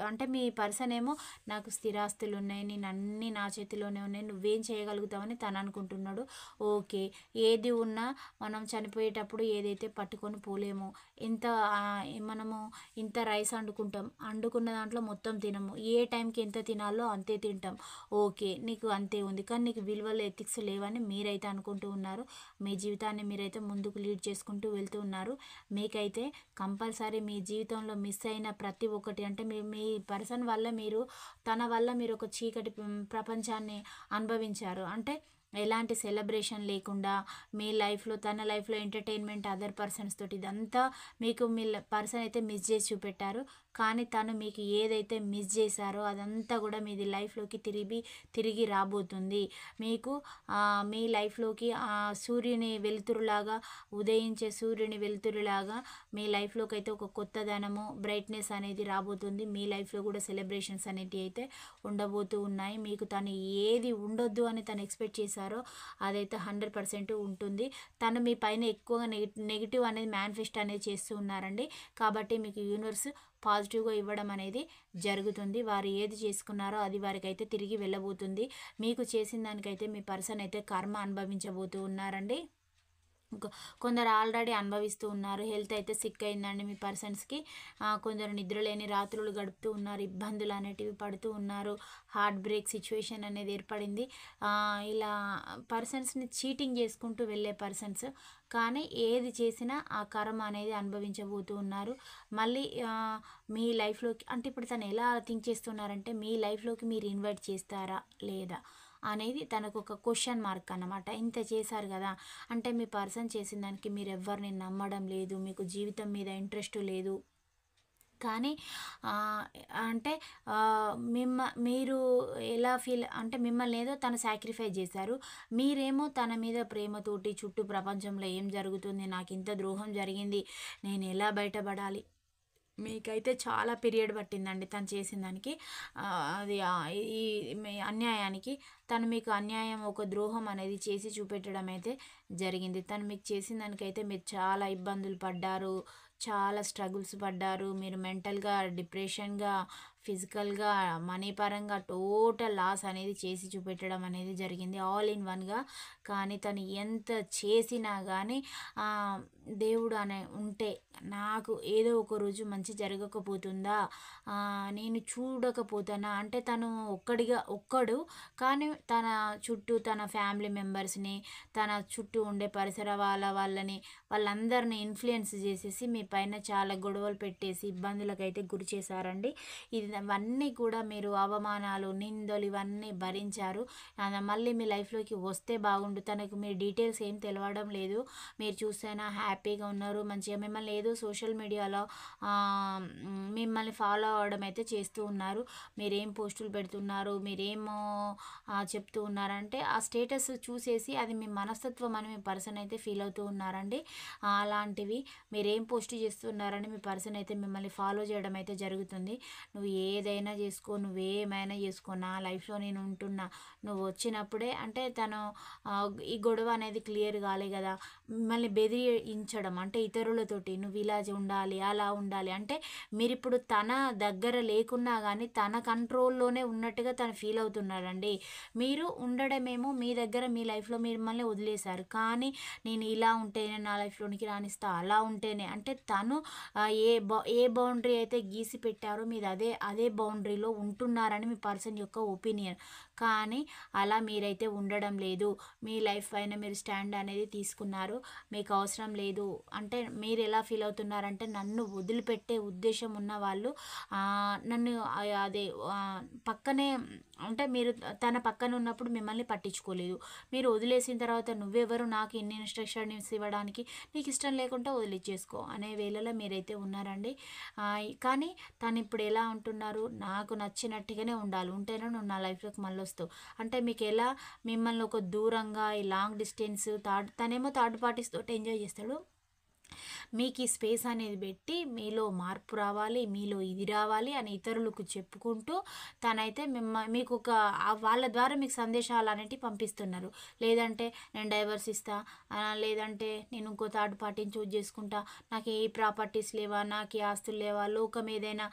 అంటే మీ పర్సన్ ఏమో నాకు స్థిరాస్తులు ఉన్నాయి, నేను అన్నీ నా చేతిలోనే ఉన్నాయి, నువ్వేం చేయగలుగుతావని తను అనుకుంటున్నాడు. ఓకే, ఏది ఉన్నా మనం చనిపోయేటప్పుడు ఏదైతే పట్టుకొని పోలేమో, మనము ఇంత రైస్ వండుకున్న దాంట్లో మొత్తం తినము, ఏ టైంకి ఎంత తినాలో అంతే తింటాం. ఓకే, నీకు అంతే ఉంది, కానీ నీకు విలువలు ఎథిక్స్ లేవని మీరైతే అనుకుంటూ ఉన్నారు. మీ జీవితాన్ని మీరైతే ముందుకు లీడ్ చేసుకుంటూ వెళ్తూ ఉన్నారు. మీకైతే కంపల్సరీ మీ జీవితంలో మిస్ అయిన ప్రతి ఒక్కటి, అంటే మీ పర్సన్ వల్ల తన వల్ల మీరు ఒక చీకటి ప్రపంచాన్ని అనుభవించారు. అంటే ఎలాంటి సెలబ్రేషన్ లేకుండా మీ లైఫ్లో, తన లైఫ్లో ఎంటర్టైన్మెంట్ అదర్ పర్సన్స్ తోటి, ఇదంతా మీకు మీ పర్సన్ అయితే మిస్ చేసి చూపెట్టారు. కానీ తను మీకు ఏదైతే మిస్ చేశారో అదంతా కూడా మీది లైఫ్లోకి తిరిగి రాబోతుంది. మీకు మీ లైఫ్లోకి సూర్యుని వెలుతురులాగా, ఉదయించే సూర్యుని వెలుతురులాగా మీ లైఫ్లోకి అయితే ఒక కొత్తదనము, బ్రైట్నెస్ అనేది రాబోతుంది. మీ లైఫ్లో కూడా సెలబ్రేషన్స్ అనేటివి అయితే ఉండబోతూ ఉన్నాయి. మీకు తను ఏది ఉండొద్దు అని తను ఎక్స్పెక్ట్ చేశారో అదైతే 100% ఉంటుంది. తను మీ పైన ఎక్కువగా నెగిటివ్ అనేది మేనిఫెస్ట్ అనేది చేస్తూ ఉన్నారండి. కాబట్టి మీకు యూనివర్స్ పాజిటివ్గా ఇవ్వడం అనేది జరుగుతుంది. వారు ఏది చేసుకున్నారో అది వారికి అయితే తిరిగి వెళ్ళబోతుంది. మీకు చేసిన దానికైతే మీ పర్సన్ అయితే కర్మ అనుభవించబోతూ ఉన్నారండి. కొందరు ఆల్రెడీ అనుభవిస్తూ ఉన్నారు. హెల్త్ అయితే సిక్ అయిందండి మీ పర్సన్స్కి. కొందరు నిద్రలేని రాత్రులు గడుపుతూ ఉన్నారు, ఇబ్బందులు అనేటివి పడుతూ ఉన్నారు, హార్ట్ బ్రేక్ సిచ్యువేషన్ అనేది ఏర్పడింది. ఇలా పర్సన్స్ని చీటింగ్ చేసుకుంటూ వెళ్ళే పర్సన్స్, కానీ ఏది చేసినా ఆ కర్మ అనేది అనుభవించబోతూ ఉన్నారు. మళ్ళీ మీ లైఫ్లోకి, అంటే ఇప్పుడు తను ఎలా థింక్ చేస్తున్నారంటే మీ లైఫ్లోకి మీరు ఇన్వైట్ చేస్తారా లేదా అనేది తనకు ఒక క్వశ్చన్ మార్క్ అన్నమాట. ఇంత చేశారు కదా, అంటే మీ పర్సన్ చేసిన దానికి మీరు ఎవరిని నమ్మడం లేదు, మీకు జీవితం మీద ఇంట్రెస్ట్ లేదు. కానీ అంటే మీరు ఎలా ఫీల్, అంటే మిమ్మల్ని ఏదో తను సాక్రిఫైస్ చేశారు, మీరేమో తన మీద ప్రేమతోటి చుట్టూ ప్రపంచంలో ఏం జరుగుతుంది, నాకు ఇంత ద్రోహం జరిగింది, నేను ఎలా బయటపడాలి, మీకైతే చాలా పీరియడ్ పట్టిందండి తను చేసిన దానికి. అది ఈ అన్యాయానికి తను మీకు అన్యాయం, ఒక ద్రోహం అనేది చేసి చూపెట్టడం అయితే జరిగింది. తను మీకు చేసిన దానికైతే మీరు చాలా ఇబ్బందులు పడ్డారు, చాలా స్ట్రగుల్స్ పడ్డారు. మీరు మెంటల్గా, డిప్రెషన్గా, ఫిజికల్గా, మనీ పరంగా టోటల్ లాస్ అనేది చేసి చూపెట్టడం అనేది జరిగింది ఆల్ ఇన్ వన్గా. కానీ తను ఎంత చేసినా కానీ దేవుడు అనే ఉంటే నాకు ఏదో ఒక రోజు మంచి జరగకపోతుందా, నేను చూడకపోతానా, అంటే తను ఒక్కడు కానీ తన చుట్టూ తన ఫ్యామిలీ మెంబర్స్ని, తన చుట్టూ ఉండే పరిసర వాళ్ళందరినీ ఇన్ఫ్లుయెన్స్ చేసేసి మీ పైన చాలా గొడవలు పెట్టేసి ఇబ్బందులకైతే గురి చేశారండి. ఇవన్నీ కూడా మీరు అవమానాలు, నిందలు ఇవన్నీ భరించారు. మళ్ళీ మీ లైఫ్లోకి వస్తే బాగుండు. తనకు మీ డీటెయిల్స్ ఏం తెలవడం లేదు, మీరు చూస్తేనా హ్యాపీగా ఉన్నారు, మంచిగా మిమ్మల్ని ఏదో సోషల్ మీడియాలో మిమ్మల్ని ఫాలో అవ్వడం అయితే చేస్తూ ఉన్నారు. మీరేం పోస్టులు పెడుతున్నారు, మీరేమో చెప్తూ ఉన్నారంటే ఆ స్టేటస్ చూసేసి అది మీ మనస్తత్వం అని మీ పర్సన్ అయితే ఫీల్ అవుతూ ఉన్నారండి. అలాంటివి మీరేం పోస్ట్ చేస్తున్నారని మీ పర్సన్ అయితే మిమ్మల్ని ఫాలో చేయడం అయితే జరుగుతుంది. నువ్వు ఏదైనా చేసుకో, నువ్వేమైనా చేసుకో, నా లైఫ్లో నేను ఉంటున్నా, నువ్వు వచ్చినప్పుడే అంటే తను ఈ గొడవ అనేది క్లియర్ కాలే కదా, మిమ్మల్ని బెదిరించడం అంటే ఇతరులతోటి నువ్వు ఇలా ఉండాలి అలా ఉండాలి అంటే మీరిప్పుడు తన దగ్గర లేకున్నా కానీ తన కంట్రోల్లోనే ఉన్నట్టుగా తను ఫీల్ అవుతున్నాడండి. మీరు ఉండడమేమో మీ దగ్గర మీ లైఫ్లో మిమ్మల్ని వదిలేశారు, కానీ నేను ఇలా ఉంటేనే నా లైఫ్లోనికి రాణిస్తా, అలా ఉంటేనే అంటే తను ఏ బౌండరీ అయితే గీసి పెట్టారో మీరు అదే అదే బౌండరీలో ఉంటున్నారని మీ పర్సన్ యొక్క ఒపీనియన్. కానీ అలా మీరైతే ఉండడం లేదు. మీ లైఫ్ పైన మీరు స్టాండ్ అనేది తీసుకున్నారు. మీకు అవసరం లేదు అంటే మీరు ఎలా ఫీల్ అవుతున్నారంటే నన్ను వదిలిపెట్టే ఉద్దేశం ఉన్న వాళ్ళు నన్ను అదే పక్కనే అంటే మీరు తన పక్కన ఉన్నప్పుడు మిమ్మల్ని పట్టించుకోలేదు. మీరు వదిలేసిన తర్వాత నువ్వెవరు నాకు ఇన్ని ఇన్స్ట్రక్షన్స్ ఇవ్వడానికి, నీకు ఇష్టం లేకుంటే వదిలిచ్చేసుకో అనే వేళలో మీరైతే ఉన్నారండి. కానీ తను ఇప్పుడు ఎలా ఉంటున్నారు, నాకు నచ్చినట్టుగానే ఉండాలి, ఉంటేనే నువ్వు నా లైఫ్లోకి మళ్ళీ వస్తావు అంటే మీకు ఎలా మిమ్మల్ని ఒక దూరంగా ఈ లాంగ్ డిస్టెన్స్ తనేమో థర్డ్ పార్టీస్ తోటి ఎంజాయ్ చేస్తాడు. మీకు ఈ స్పేస్ అనేది పెట్టి మీలో మార్పు రావాలి, మీలో ఇది రావాలి అని ఇతరులకు చెప్పుకుంటూ తనైతే మీకు ఒక వాళ్ళ ద్వారా మీకు సందేశాలు అనేటివి పంపిస్తున్నారు. లేదంటే నేను డైవర్స్ ఇస్తా, లేదంటే నేను ఇంకో థర్డ్ పార్టీని చూజ్ చేసుకుంటా, నాకు ఏ ప్రాపర్టీస్ లేవా, నాకు ఏ ఆస్తులు లేవా, లోకం ఏదైనా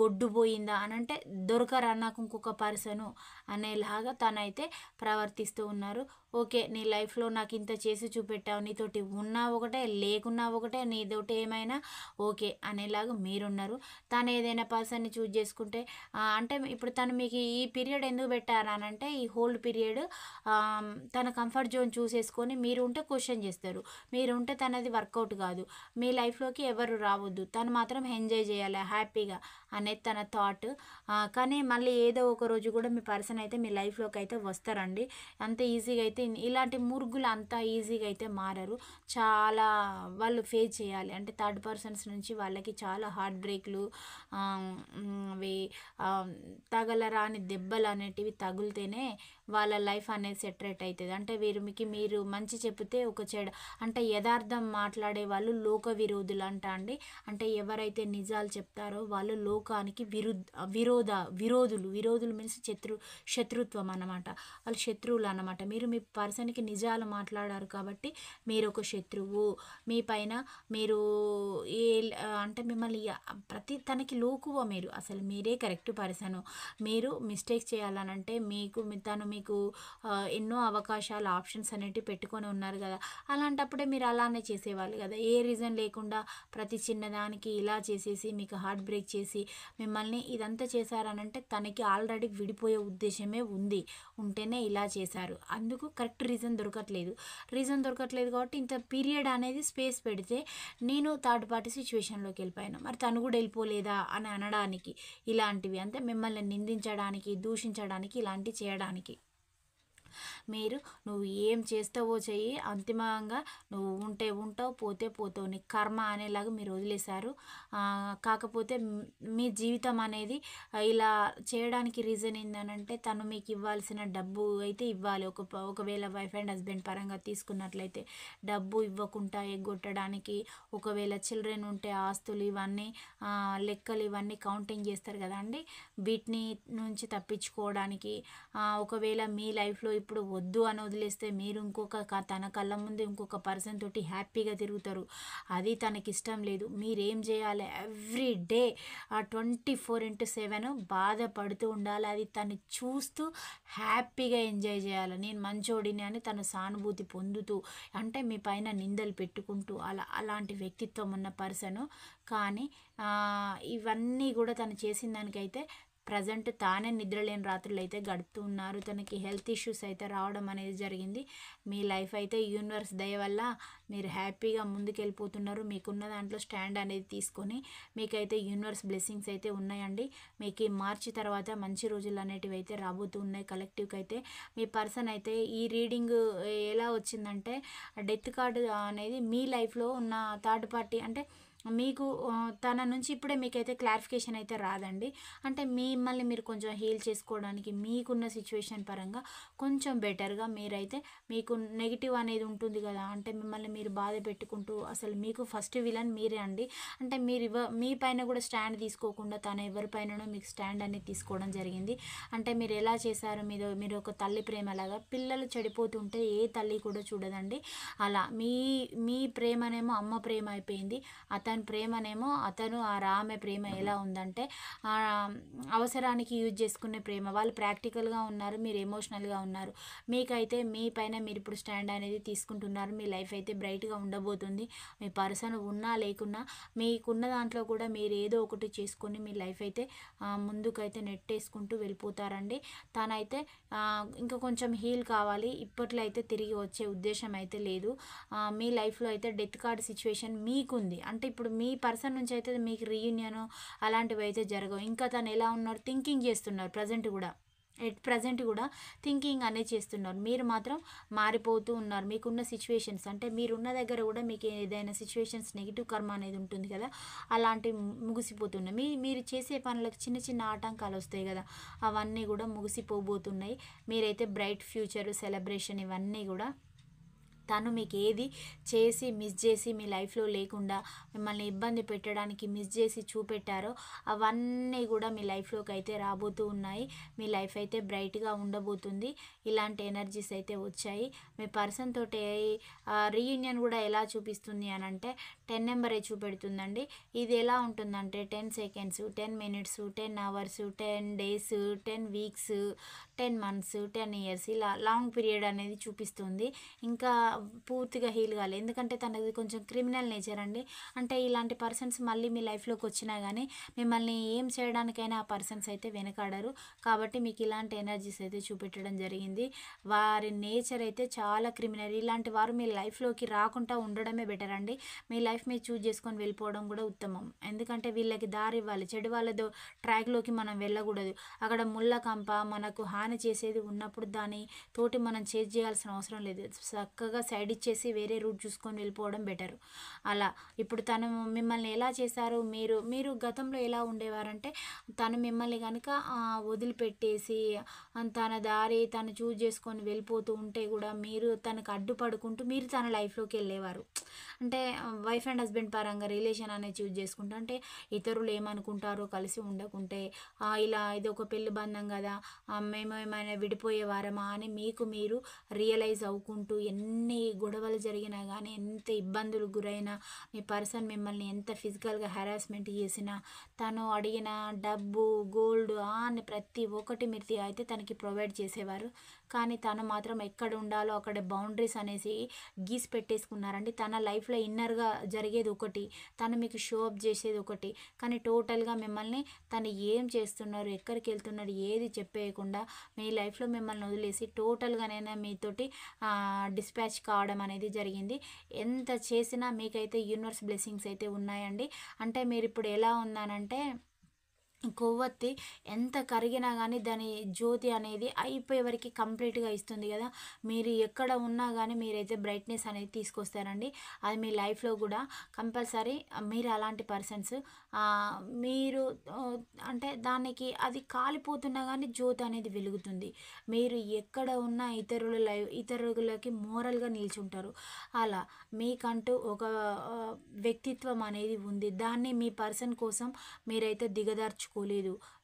గొడ్డు పోయిందా అని అంటే దొరకరా నాకు ఇంకొక పర్సను అనేలాగా తనైతే ప్రవర్తిస్తూ ఉన్నారు. ఓకే, నీ లైఫ్లో నాకు ఇంత చేసి చూపెట్టావు, నీతోటి ఉన్నా ఒకటే లేకున్నా ఒకటే, నీతోటి ఏమైనా ఓకే అనేలాగా మీరున్నారు. తను ఏదైనా పర్సన్ని చూజ్ చేసుకుంటే అంటే ఇప్పుడు తను మీకు ఈ పీరియడ్ ఎందుకు పెట్టారనంటే ఈ హోల్డ్ పీరియడ్ తన కంఫర్ట్ జోన్ చూసేసుకొని మీరు ఉంటే క్వశ్చన్ చేస్తారు, మీరు ఉంటే తనది వర్కౌట్ కాదు, మీ లైఫ్లోకి ఎవరు రావద్దు, తను మాత్రం ఎంజాయ్ చేయాలి హ్యాపీగా అనేది తన థాట్. కానీ మళ్ళీ ఏదో ఒక రోజు కూడా మీ పర్సన్ అయితే మీ లైఫ్లోకి అయితే వస్తారండి. అంత ఈజీగా అయితే ఇలాంటి మురుగులు అంత ఈజీగా అయితే మారరు. చాలా వాళ్ళు ఫేస్ చేయాలి అంటే థర్డ్ పర్సన్స్ నుంచి వాళ్ళకి చాలా హార్ట్ బ్రేక్లు, అవి తగలరాని దెబ్బలు అనేటివి తగిలితేనే వాళ్ళ లైఫ్ అనేది సెటరేట్ అవుతుంది. అంటే మీరు మంచి చెప్తే ఒక చెడు అంటే యథార్థం మాట్లాడే వాళ్ళు లోక విరోధులు అండి. అంటే ఎవరైతే నిజాలు చెప్తారో వాళ్ళు లోకానికి విరోధులు మీన్స్ శత్రుత్వం అన్నమాట, వాళ్ళు శత్రువులు అన్నమాట. మీరు మీ పర్సన్కి నిజాలు మాట్లాడారు కాబట్టి మీరు ఒక శత్రువు, మీ పైన మీరు ఏ అంటే మిమ్మల్ని తనకి లోకువ, మీరు అసలు మీరే కరెక్ట్ పర్సను. మీరు మిస్టేక్స్ చేయాలనంటే తను మీకు ఎన్నో అవకాశాలు ఆప్షన్స్ అనేటివి పెట్టుకొని ఉన్నారు కదా, అలాంటప్పుడే మీరు అలానే చేసేవాళ్ళు కదా. ఏ రీజన్ లేకుండా ప్రతి చిన్నదానికి ఇలా చేసేసి మీకు హార్ట్ బ్రేక్ చేసి మిమ్మల్ని ఇదంతా చేశారనంటే తనకి ఆల్రెడీ విడిపోయే ఉద్దేశమే ఉంటేనే ఇలా చేశారు. అందుకు కరెక్ట్ రీజన్ దొరకట్లేదు కాబట్టి ఇంత పీరియడ్ అనేది స్పేస్ పెడితే నేను థర్డ్ పార్టీ సిచ్యువేషన్లోకి వెళ్ళిపోయాను, మరి తను కూడా వెళ్ళిపోలేదా అని అనడానికి ఇలాంటివి అంటే మిమ్మల్ని నిందించడానికి, దూషించడానికి, ఇలాంటివి చేయడానికి. నువ్వు ఏం చేస్తావో చెయ్యి, అంతిమంగా నువ్వు ఉంటే ఉంటావు, పోతే పోతావు, నీ కర్మ అనేలాగా మీరు వదిలేశారు. కాకపోతే మీ జీవితం అనేది ఇలా చేయడానికి రీజన్ ఏంటంటే తను మీకు ఇవ్వాల్సిన డబ్బు అయితే ఇవ్వాలి. ఒకవేళ వైఫ్ అండ్ హస్బెండ్ పరంగా తీసుకున్నట్లయితే డబ్బు ఇవ్వకుండా ఎగ్గొట్టడానికి, ఒకవేళ చిల్డ్రన్ ఉంటే ఆస్తులు ఇవన్నీ లెక్కలు ఇవన్నీ కౌంటింగ్ చేస్తారు కదా అండి, వీటిని నుంచి తప్పించుకోవడానికి, ఒకవేళ మీ లైఫ్లో ఇప్పుడు వద్దు అని వదిలేస్తే మీరు తన కళ్ళ ముందు ఇంకొక పర్సన్ తోటి హ్యాపీగా తిరుగుతారు, అది తనకి ఇష్టం లేదు. మీరేం చేయాలి, ఎవ్రీ డే 24/7 బాధపడుతూ ఉండాలి, అది తను చూస్తూ హ్యాపీగా ఎంజాయ్ చేయాలి. నేను మంచోడిని అని తను సానుభూతి పొందుతూ అంటే మీ పైన నిందలు పెట్టుకుంటూ అలాంటి వ్యక్తిత్వం ఉన్న పర్సను. కానీ ఇవన్నీ కూడా తను చేసిన దానికైతే ప్రజెంట్ తానే నిద్రలేని రాత్రులు అయితే గడుపుతూ ఉన్నారు. తనకి హెల్త్ ఇష్యూస్ అయితే రావడం అనేది జరిగింది. మీ లైఫ్ అయితే యూనివర్స్ దయ వల్ల మీరు హ్యాపీగా ముందుకెళ్ళిపోతున్నారు. మీకున్న దాంట్లో స్టాండ్ అనేది తీసుకొని మీకైతే యూనివర్స్ బ్లెస్సింగ్స్ అయితే ఉన్నాయండి. మీకు ఈ మార్చి తర్వాత మంచి రోజులు అనేటివి అయితే రాబోతూ ఉన్నాయి. కలెక్టివ్కి అయితే మీ పర్సన్ అయితే ఈ రీడింగ్ ఎలా వచ్చిందంటే డెత్ కార్డు అనేది మీ లైఫ్లో ఉన్న థర్డ్ పార్టీ అంటే మీకు తన నుంచి ఇప్పుడే మీకైతే క్లారిఫికేషన్ అయితే రాదండి. అంటే మిమ్మల్ని మీరు కొంచెం హీల్ చేసుకోవడానికి మీకున్న సిచ్యువేషన్ పరంగా కొంచెం బెటర్గా మీరైతే మీకు నెగిటివ్ అనేది ఉంటుంది కదా, అంటే మిమ్మల్ని మీరు బాధ పెట్టుకుంటూ అసలు మీకు ఫస్ట్ విలన్ మీరే అండి. అంటే మీరు మీ పైన కూడా స్టాండ్ తీసుకోకుండా తను ఎవరిపైననో మీకు స్టాండ్ అనేది తీసుకోవడం జరిగింది. అంటే మీరు ఎలా చేశారు, మీరు ఒక తల్లి ప్రేమలాగా పిల్లలు చెడిపోతుంటే ఏ తల్లి కూడా చూడదండి. అలా మీ ప్రేమనేమో అమ్మ ప్రేమ అయిపోయింది. అతని ప్రేమనేమో ఆమె ప్రేమ ఎలా ఉందంటే అవసరానికి యూజ్ చేసుకునే ప్రేమ. వాళ్ళు ప్రాక్టికల్గా ఉన్నారు, మీరు ఎమోషనల్గా ఉన్నారు. మీకైతే మీ పైన మీరు ఇప్పుడు స్టాండ్ అనేది తీసుకుంటున్నారు. మీ లైఫ్ అయితే బ్రైట్గా ఉండబోతుంది. మీ పర్సన్ ఉన్నా లేకున్నా మీకున్న దాంట్లో కూడా మీరు ఏదో ఒకటి చేసుకొని మీ లైఫ్ అయితే ముందుకైతే నెట్టేసుకుంటూ వెళ్ళిపోతారండి. తనైతే ఇంకా కొంచెం హీల్ కావాలి. ఇప్పట్లో అయితే తిరిగి వచ్చే ఉద్దేశం అయితే లేదు. మీ లైఫ్లో అయితే డెత్ కార్డ్ సిచ్యువేషన్ మీకుంది. అంటే ఇప్పుడు మీ పర్సన్ నుంచి అయితే మీకు రీయూనియన్ అలాంటివి అయితే జరగవు. ఇంకా తను ఎలా ఉన్నారు, థింకింగ్ చేస్తున్నారు ప్రజెంట్ కూడా థింకింగ్ అనేది చేస్తున్నారు. మీరు మాత్రం మారిపోతూ ఉన్నారు. మీకున్న సిచ్యువేషన్స్ అంటే మీరున్న దగ్గర కూడా మీకు ఏదైనా సిచ్యువేషన్స్ నెగిటివ్ కర్మ అనేది ఉంటుంది కదా, అలాంటివి ముగిసిపోతున్నాయి. మీరు చేసే పనులకు చిన్న చిన్న ఆటంకాలు వస్తాయి కదా, అవన్నీ కూడా ముగిసిపోబోతున్నాయి. మీరైతే బ్రైట్ ఫ్యూచర్ సెలబ్రేషన్ ఇవన్నీ కూడా తను మీకు ఏది చేసి మిస్ చేసి మీ లైఫ్లో లేకుండా మిమ్మల్ని ఇబ్బంది పెట్టడానికి మిస్ చేసి చూపెట్టారో అవన్నీ కూడా మీ లైఫ్లోకి అయితే రాబోతూ ఉన్నాయి. మీ లైఫ్ అయితే బ్రైట్గా ఉండబోతుంది. ఇలాంటి ఎనర్జీస్ అయితే వచ్చాయి. మీ పర్సన్ తోటి రీయూనియన్ కూడా ఎలా చూపిస్తుంది అని అంటే 10 నెంబరే చూపెడుతుందండి. ఇది ఎలా ఉంటుందంటే 10 seconds, 10 minutes, 10 hours, 10 days, 10 weeks, 10 months, 10 years, ఇలా లాంగ్ పీరియడ్ అనేది చూపిస్తుంది. ఇంకా పూర్తిగా హీల్ కాలేదు. ఎందుకంటే తనది కొంచెం క్రిమినల్ నేచర్ అండి. అంటే ఇలాంటి పర్సన్స్ మళ్ళీ మీ లైఫ్లోకి వచ్చినా కానీ మిమ్మల్ని ఏం చేయడానికైనా ఆ పర్సన్స్ అయితే వెనకాడరు. కాబట్టి మీకు ఇలాంటి ఎనర్జీస్ అయితే చూపెట్టడం జరిగింది. వారి నేచర్ అయితే చాలా క్రిమినల్. ఇలాంటి వారు మీ లైఫ్లోకి రాకుండా ఉండడమే బెటర్ అండి. మీ లైఫ్ మీరు చూజ్ చేసుకొని వెళ్ళిపోవడం కూడా ఉత్తమం. ఎందుకంటే వీళ్ళకి దారి ఇవ్వాలి. చెడు వాళ్ళతో ట్రాక్లోకి మనం వెళ్ళకూడదు. అక్కడ ముళ్ళ కంప మనకు హాని చేసేది ఉన్నప్పుడు దాని తోటి మనం చేజ్ చేయాల్సిన అవసరం లేదు. చక్కగా సైడ్ ఇచ్చేసి వేరే రూట్ చూసుకొని వెళ్ళిపోవడం బెటర్. అలా ఇప్పుడు తను మిమ్మల్ని ఎలా చేశారు, మీరు గతంలో ఎలా ఉండేవారంటే తను మిమ్మల్ని కనుక వదిలిపెట్టేసి తన దారి తను చూజ్ చేసుకొని వెళ్ళిపోతూ ఉంటే కూడా మీరు తనకు అడ్డుపడుకుంటూ మీరు తన లైఫ్లోకి వెళ్ళేవారు. అంటే వైఫ్ అండ్ హస్బెండ్ పరంగా రిలేషన్ అనేది చూజ్ చేసుకుంటా, అంటే ఇతరులు ఏమనుకుంటారో కలిసి ఉండకుంటే ఇలా ఇది ఒక పెళ్లి బంధం కదా, మేము ఏమైనా విడిపోయేవారమా అని మీకు మీరు రియలైజ్ అవ్వుకుంటూ ఎన్ని గొడవలు జరిగినా కానీ ఎంత ఇబ్బందులు గురైనా మీ పర్సన్ మిమ్మల్ని ఎంత ఫిజికల్గా హెరాస్మెంట్ చేసినా తను అడిగిన డబ్బు గోల్డ్ అని ప్రతి ఒక్కటి మీరు అయితే తనకి ప్రొవైడ్ చేసేవారు. కానీ తను మాత్రం ఎక్కడ ఉండాలో అక్కడ బౌండరీస్ అనేసి గీసి పెట్టేసుకున్నారండి. తన లైఫ్లో ఇన్నర్గా జరిగేది ఒకటి, తను మీకు షో అప్ చేసేది ఒకటి, కానీ టోటల్గా మిమ్మల్ని తను ఏం చేస్తున్నారు, ఎక్కడికి వెళ్తున్నారు ఏది చెప్పేయకుండా మీ లైఫ్లో మిమ్మల్ని వదిలేసి టోటల్గానైనా మీతోటి డిస్పాచ్ కావడం అనేది జరిగింది. ఎంత చేసినా మీకైతే యూనివర్స్ బ్లెస్సింగ్స్ అయితే ఉన్నాయండి. అంటే మీరు ఇప్పుడు ఎలా ఉందనంటే కొవ్వొత్తి ఎంత కరిగినా కానీ దాని జ్యోతి అనేది అయిపోయే వరకు కంప్లీట్గా ఇస్తుంది కదా. మీరు ఎక్కడ ఉన్నా కానీ మీరైతే బ్రైట్నెస్ అనేది తీసుకొస్తారండి. అది మీ లైఫ్లో కూడా కంపల్సరీ. మీరు అలాంటి పర్సన్స్ మీరు అంటే దానికి అది కాలిపోతున్నా కానీ జ్యోతి అనేది వెలుగుతుంది. మీరు ఎక్కడ ఉన్నా ఇతరులకి మోరల్గా నిల్చుంటారు. అలా మీకంటూ ఒక వ్యక్తిత్వం అనేది ఉంది. దాన్ని మీ పర్సన్ కోసం మీరైతే దిగదార్చుకోలేదు.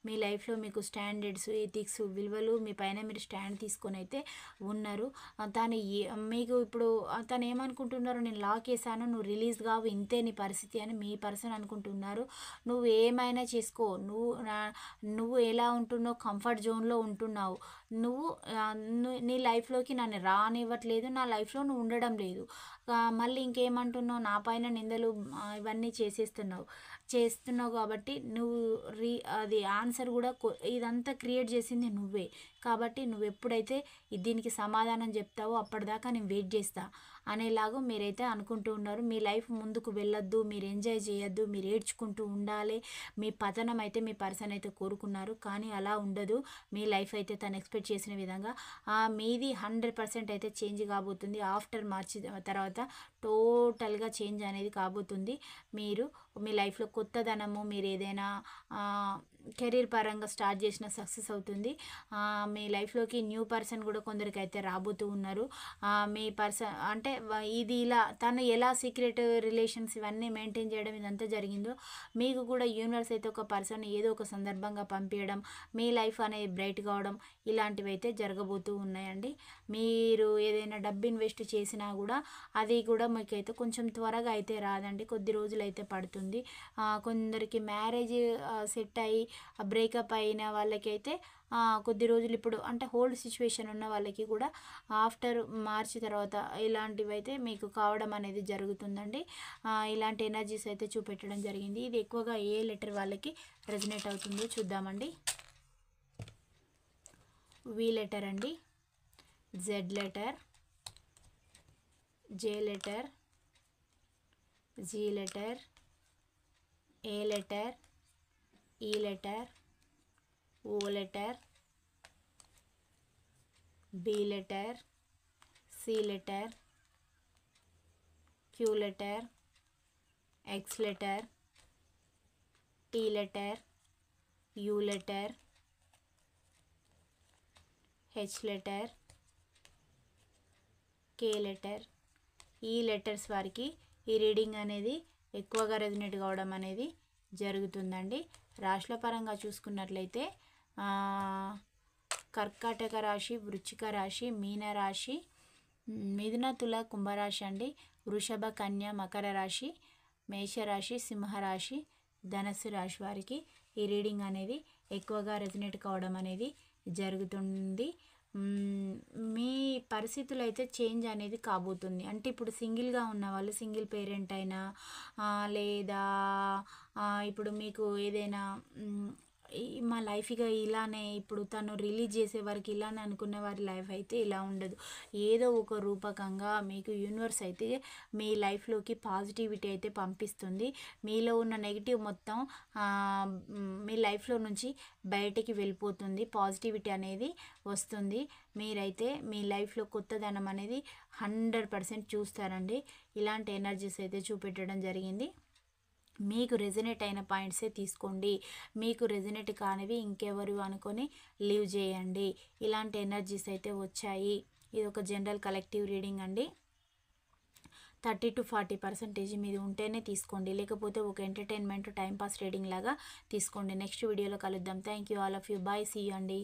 మీ లైఫ్లో మీకు స్టాండర్డ్స్ ఎథిక్స్ విలువలు మీ పైన మీరు స్టాండ్ తీసుకొని అయితే ఉన్నారు. మీకు ఇప్పుడు తను ఏమనుకుంటున్నారు, నేను లాక్ వేసాను నువ్వు రిలీజ్ కావు ఇంతే నీ పరిస్థితి అని మీ పర్సన్ అనుకుంటున్నారు. నువ్వు ఏమైనా చేసుకో, నువ్వు ఎలా ఉంటున్నావు కంఫర్ట్ జోన్లో ఉంటున్నావు. నువ్వు నీ లైఫ్లోకి నన్ను రానివ్వట్లేదు, నా లైఫ్లో నువ్వు ఉండడం లేదు. మళ్ళీ ఇంకేమంటున్నావు, నా పైన నిందలు ఇవన్నీ చేస్తున్నావు కాబట్టి నువ్వు అది ఆన్సర్ కూడా ఇదంతా క్రియేట్ చేసింది నువ్వే. కాబట్టి నువ్వు ఎప్పుడైతే దీనికి సమాధానం చెప్తావో అప్పటిదాకా నేను వెయిట్ చేస్తా అనేలాగా మీరైతే అనుకుంటూ ఉన్నారు. మీ లైఫ్ ముందుకు వెళ్ళొద్దు, మీరు ఎంజాయ్ చేయొద్దు, మీరు ఏడ్చుకుంటూ ఉండాలి, మీ పతనం అయితే మీ పర్సన్ అయితే కోరుకున్నారు. కానీ అలా ఉండదు. మీ లైఫ్ అయితే తను ఎక్స్పెక్ట్ చేసిన విధంగా మీది 100% అయితే చేంజ్ కాబోతుంది. ఆఫ్టర్ మార్చి తర్వాత టోటల్గా చేంజ్ అనేది కాబోతుంది. మీరు మీ లైఫ్లో కొత్తదనము, మీరు ఏదైనా కెరీర్ పరంగా స్టార్ట్ చేసిన సక్సెస్ అవుతుంది. మీ లైఫ్లోకి న్యూ పర్సన్ కూడా కొందరికి అయితే రాబోతూ ఉన్నారు. మీ పర్సన్ అంటే ఇది ఇలా తను ఎలా సీక్రెట్ రిలేషన్స్ ఇవన్నీ మెయింటైన్ చేయడం ఇదంతా జరిగిందో మీకు కూడా యూనివర్స్ అయితే ఒక పర్సన్ ఏదో ఒక సందర్భంగా పంపించడం, మీ లైఫ్ అనేది బ్రైట్ కావడం ఇలాంటివి అయితే జరగబోతూ ఉన్నాయండి. మీరు ఏదైనా డబ్బు ఇన్వెస్ట్ చేసినా కూడా అది కూడా మీకైతే కొంచెం త్వరగా అయితే రాదండి, కొద్ది రోజులు అయితే పడుతుంది. కొందరికి మ్యారేజ్ సెట్ అయ్యి బ్రేకప్ అయిన వాళ్ళకైతే కొద్ది రోజులు ఇప్పుడు అంటే హోల్డ్ సిచ్యువేషన్ ఉన్న వాళ్ళకి కూడా ఆఫ్టర్ మార్చి తర్వాత ఇలాంటివి అయితే మీకు కావడం అనేది జరుగుతుందండి. ఇలాంటి ఎనర్జీస్ అయితే చూపెట్టడం జరిగింది. ఇది ఎక్కువగా ఏ లెటర్ వాళ్ళకి రెజనేట్ అవుతుందో చూద్దామండి. వి లెటర్ అండి, Z letter, J letter, G letter, A letter, E letter, O letter, B letter, C letter, Q letter, X letter, T letter, U letter, H letter, K letter. ఈ letters వారికి ఈ reading అనేది ఎక్కువగా resonate కావడం అనేది జరుగుతుందండి. రాశుల పరంగా చూసుకున్నట్లయితే కర్కాటక రాశి, వృశ్చిక రాశి, మీన రాశి, మిథున, తుల, కుంభరాశి అండి, వృషభ, కన్య, మకర రాశి, మేషరాశి, సింహరాశి, ధనస్సు రాశి వారికి ఈ రీడింగ్ అనేది ఎక్కువగా రెజనేట్ కావడం అనేది జరుగుతుంది. మీ పరిస్థితులు అయితే చేంజ్ అనేది కాబోతుంది. అంటే ఇప్పుడు సింగిల్గా ఉన్న వాళ్ళు, సింగిల్ పేరెంట్ అయినా లేదా ఇప్పుడు మీకు ఏదైనా మా లైఫ్ ఇక ఇలానే ఇప్పుడు తను రిలీజ్ చేసే వరకు ఇలానే అనుకునే వారి లైఫ్ అయితే ఇలా ఉండదు. ఏదో ఒక రూపకంగా మీకు యూనివర్స్ అయితే మీ లైఫ్లోకి పాజిటివిటీ అయితే పంపిస్తుంది. మీలో ఉన్న నెగిటివ్ మొత్తం మీ లైఫ్లో నుంచి బయటికి వెళ్ళిపోతుంది. పాజిటివిటీ అనేది వస్తుంది. మీరైతే మీ లైఫ్లో కొత్తదనం అనేది 100% చూస్తారండి. ఇలాంటి ఎనర్జీస్ అయితే చూపెట్టడం జరిగింది. మీకు రెజనేట్ అయిన పాయింట్సే తీసుకోండి, మీకు రెజనేట్ కానివి ఇంకెవరు అనుకొని లీవ్ చేయండి. ఇలాంటి ఎనర్జీస్ అయితే వచ్చాయి. ఇది ఒక జనరల్ కలెక్టివ్ రీడింగ్ అండి. 30 to 40% మీది ఉంటేనే తీసుకోండి, లేకపోతే ఒక ఎంటర్టైన్మెంట్ టైంపాస్ రీడింగ్ లాగా తీసుకోండి. నెక్స్ట్ వీడియోలో కలుద్దాం. Thank you all of you. Bye, see you అండి.